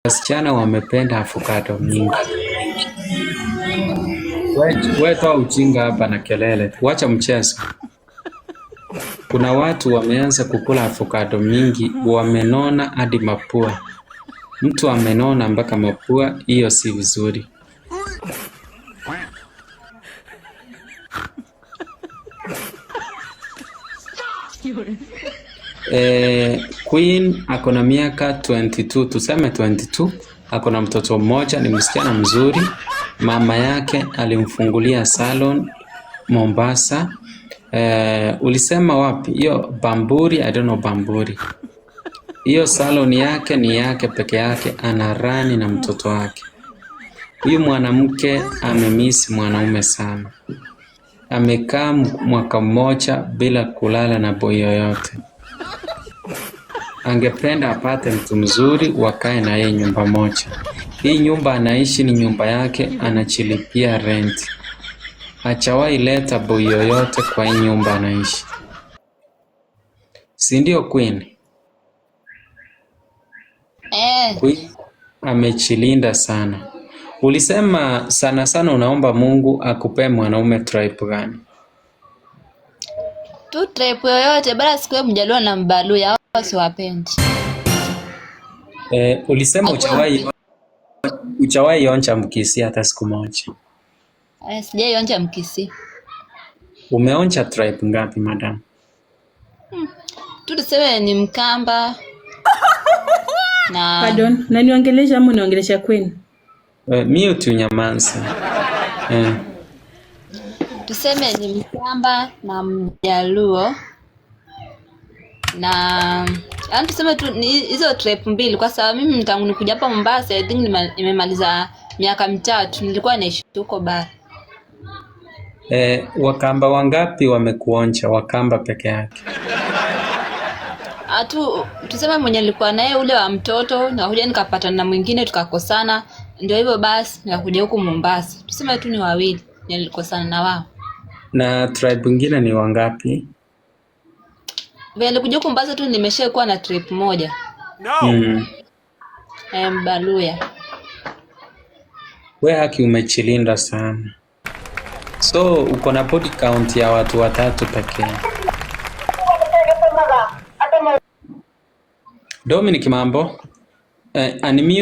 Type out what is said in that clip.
Wasichana wamependa avocado mingi. Wewe toa ujinga hapa na kelele. Wacha mchezo. Kuna watu wameanza kukula avocado mingi, wamenona hadi mapua. Mtu amenona mpaka mapua, hiyo si vizuri. Queen akona miaka 22, tuseme 22. Akona mtoto mmoja, ni msichana mzuri. Mama yake alimfungulia salon Mombasa. Ulisema wapi? Hiyo Bamburi, I don't know Bamburi. Hiyo salon yake ni yake peke yake, anarani na mtoto wake. Huyu mwanamke amemisi mwanaume sana. Amekaa mwaka mmoja bila kulala na boy yoyote. Angependa apate mtu mzuri wakae na yeye nyumba moja. Hii nyumba anaishi ni nyumba yake, anachilipia rent. Hajawahi leta boy yoyote kwa hii nyumba anaishi. Si ndio Queen? Queen amechilinda sana. Ulisema sana sana unaomba Mungu akupe mwanaume tribe gani? Tu tribe yoyote, bora sikuwe Mjaluo na Mbaluya, hao siwapendi. Ulisema hujawahi onja Mkisi hata siku moja. Sijawahi onja Mkisi. Umeonja tribe ngapi madam? Tu tuseme ni Mkamba. Na Pardon, na niongelesha ama niongelesha Queen? Mimi utunyamaza. Tuseme ni Mkamba na Mjaluo. Na tuseme tu ni hizo tribe mbili, kwa sababu mimi tangu nikuja hapa Mombasa, I think nimemaliza miaka 3, nilikuwa naishi huko bara. Wakamba wangapi wamekuonja? Wakamba peke yake? Tuseme mwenye nilikuwa naye ule wa mtoto, na kuja nikapata na mwingine tukakosana, ndio hivyo basi nikakuja huku Mombasa. Tuseme tu ni wawili nilikosana na wao. Na tribe nyingine ni wangapi? Vile nilikuja huku Mombasa tu nimeshakuwa na tribe moja. No. Mbaluya. Wewe haki umechilinda sana. So uko na body count ya watu 3 pekee. Dominic mambo.